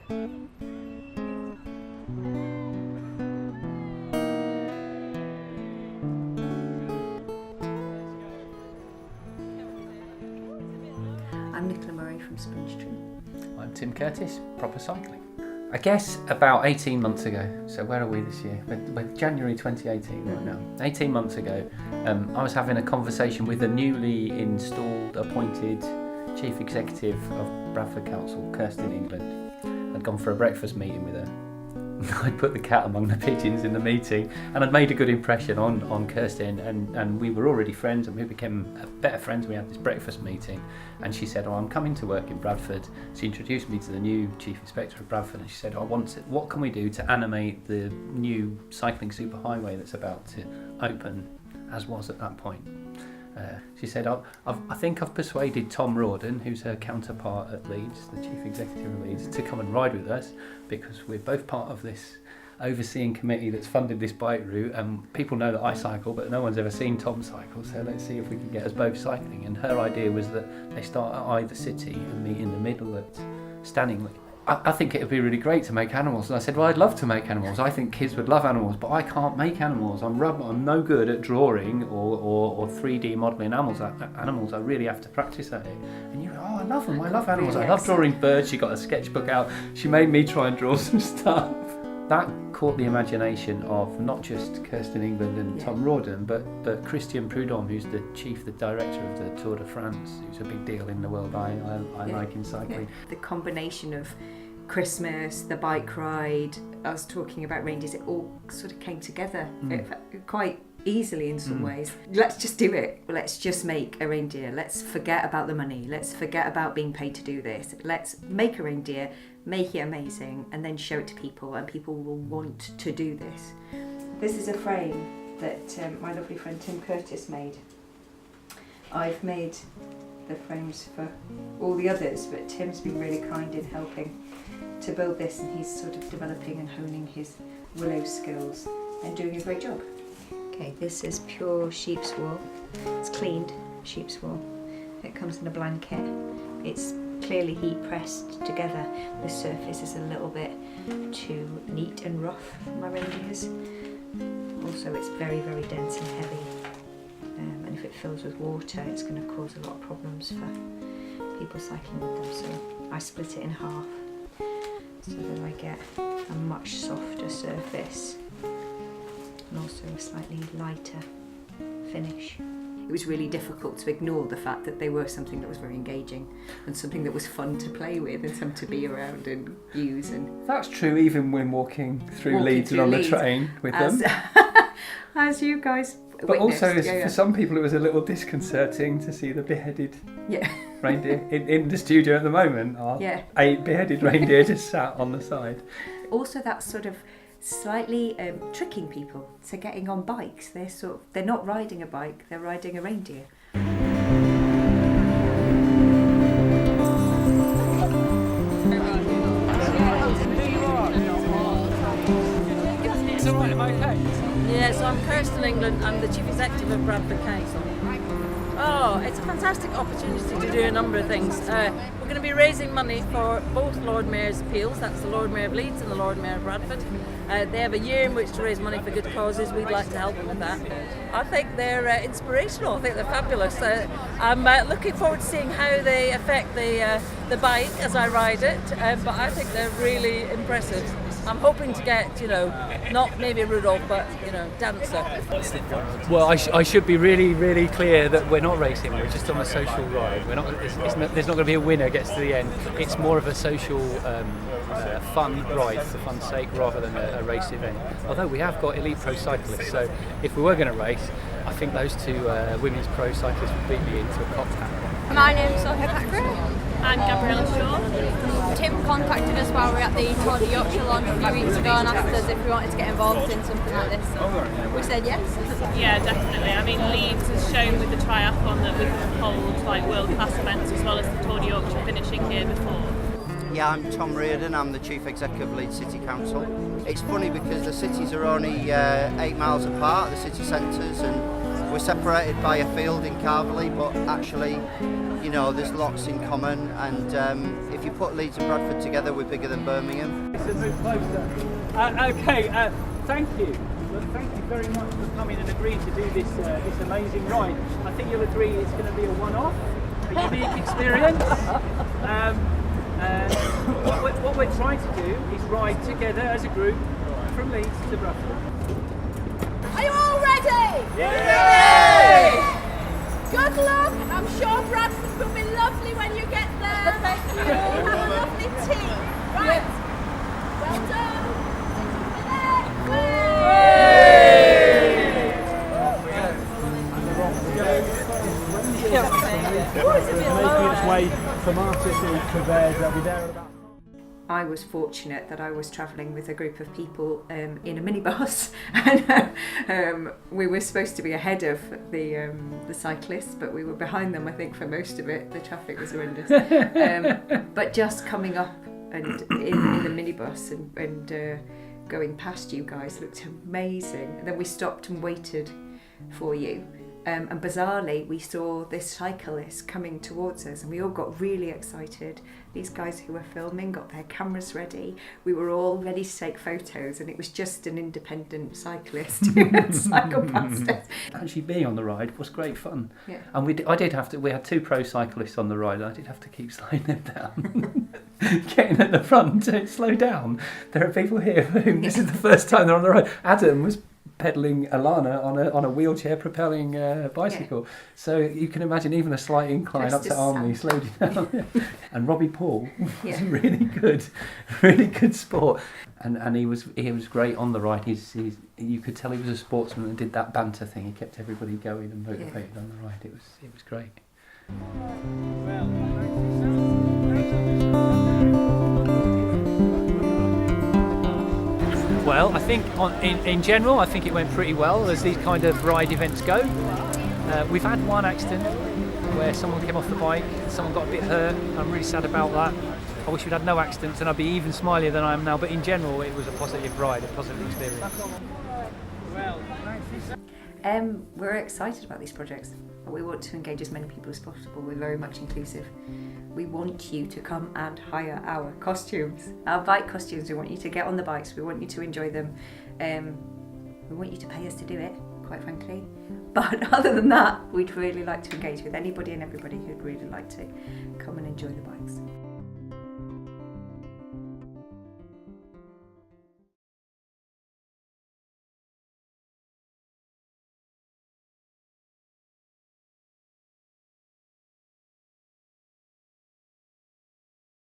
I'm Nicola Murray from Sponge Tree. I'm Tim Curtis, proper cycling. I guess about 18 months ago, so where are we this year? We're January 2018 right now. 18 months ago, I was having a conversation with the newly installed, appointed Chief Executive of Bradford Council, Kirsten England. I'd gone for a breakfast meeting with her. I'd put the cat among the pigeons in the meeting, and I'd made a good impression on Kirsten, and we were already friends, and we became better friends. We had this breakfast meeting, and she said, I'm coming to work in Bradford. She introduced me to the new Chief Inspector of Bradford, and she said, what can we do to animate the new cycling superhighway that's about to open, as was at that point. She said, I think I've persuaded Tom Rawdon, who's her counterpart at Leeds, the Chief Executive of Leeds, to come and ride with us, because we're both part of this overseeing committee that's funded this bike route, and people know that I cycle, but no one's ever seen Tom cycle, so let's see if we can get us both cycling. And her idea was that they start at either city and meet in the middle at Stanningley. I think it would be really great to make animals. And I said, well, I'd love to make animals. I think kids would love animals, but I can't make animals. I'm no good at drawing or 3D modelling animals. I really have to practice at it. And you go, I love them. I love animals. I love drawing birds. She got a sketchbook out. She made me try and draw some stuff. That caught the imagination of not just Kirsten England and Tom Rawdon, but Christian Prudhomme, who's the director of the Tour de France, who's a big deal in the world I like in cycling. Yeah. The combination of Christmas, the bike ride, us talking about reindeers, it all sort of came together quite easily in some ways. Let's just do it. Let's just make a reindeer. Let's forget about the money. Let's forget about being paid to do this. Let's make a reindeer, make it amazing, and then show it to people, and people will want to do this. This is a frame that my lovely friend Tim Curtis made. I've made the frames for all the others, but Tim's been really kind in helping to build this, and he's sort of developing and honing his willow skills and doing a great job. Okay, this is pure sheep's wool. It's cleaned sheep's wool. It comes in a blanket. It's clearly heat pressed together. The surface is a little bit too neat and rough for my reindeers. Also, it's very, very dense and heavy. And if it fills with water, it's going to cause a lot of problems for people cycling with them. So I split it in half so that I get a much softer surface and also a slightly lighter finish. It was really difficult to ignore the fact that they were something that was very engaging and something that was fun to play with and something to be around and use. And that's true even when walking through Leeds and on the train with them. As you guys but witnessed. Also, for some people, it was a little disconcerting to see the beheaded reindeer in the studio at the moment. A beheaded reindeer just sat on the side. Also, that sort of slightly tricking people to getting on bikes. They're not riding a bike, they're riding a reindeer. Yes, I'm Kirsten England. I'm the Chief Executive of Bradford Council. Oh, it's a fantastic opportunity to do a number of things. We're going to be raising money for both Lord Mayor's appeals. That's the Lord Mayor of Leeds and the Lord Mayor of Bradford. They have a year in which to raise money for good causes. We'd like to help them with that. I think they're inspirational. I think they're fabulous. I'm looking forward to seeing how they affect the bike as I ride it. But I think they're really impressive. I'm hoping to get, not maybe Rudolph, but, Dancer. Well, I should be really, really clear that we're not racing. We're just on a social ride. There's not going to be a winner gets to the end. It's more of a social, fun ride for fun's sake rather than a race event. Although we have got elite pro cyclists, so if we were going to race, I think those two women's pro cyclists would beat me into a cocktail. My name's Sophia Packard. I'm Gabriella Shaw. Tim contacted us while we were at the Tour de Yorkshire launch a few weeks ago and asked us if we wanted to get involved in something like this. We said yes. Yeah, definitely. I mean, Leeds has shown with the triathlon that we can hold world-class events as well as the Tour de Yorkshire finishing here before. Yeah, I'm Tom Reardon, I'm the Chief Executive of Leeds City Council. It's funny because the cities are only 8 miles apart, the city centres, and We're separated by a field in Carverley, but actually, you know, there's lots in common, and if you put Leeds and Bradford together, we're bigger than Birmingham. So move closer. Thank you. Well, thank you very much for coming and agreeing to do this amazing ride. I think you'll agree it's going to be a one-off, a unique experience. What we're trying to do is ride together as a group from Leeds to Bradford. Are you all ready? Yeah! Good luck. I'm sure Bradford will be lovely when you get there. Thank you. Have a lovely tea. Right. Well done. Making its way from Artis to Quebec, they'll be there at about. I was fortunate that I was travelling with a group of people in a minibus, and we were supposed to be ahead of the cyclists, but we were behind them. I think for most of it, the traffic was horrendous. But just coming up and in the minibus and going past you guys looked amazing. And then we stopped and waited for you. And bizarrely, we saw this cyclist coming towards us, and we all got really excited. These guys who were filming got their cameras ready. We were all ready to take photos, and it was just an independent cyclist who had cycled past us. Actually, being on the ride was great fun. Yeah. And we had 2 pro cyclists on the ride. I did have to keep slowing them down. Getting at the front to slow down. There are people here for whom this is the first time they're on the ride. Adam was pedalling Alana on a wheelchair propelling bicycle. Yeah. So you can imagine even a slight incline just up to Army slowed you down. And Robbie Paul was really good sport. And he was great on the ride. He's you could tell he was a sportsman and did that banter thing. He kept everybody going and motivated on the ride. It was great. Well, I think in general, I think it went pretty well as these kind of ride events go. We've had one accident where someone came off the bike, someone got a bit hurt. I'm really sad about that. I wish we'd had no accidents and I'd be even smilier than I am now, but in general it was a positive ride, a positive experience. We're excited about these projects. We want to engage as many people as possible. We're very much inclusive. We want you to come and hire our costumes, our bike costumes. We want you to get on the bikes. We want you to enjoy them. We want you to pay us to do it, quite frankly. But other than that, we'd really like to engage with anybody and everybody who'd really like to come and enjoy the bikes.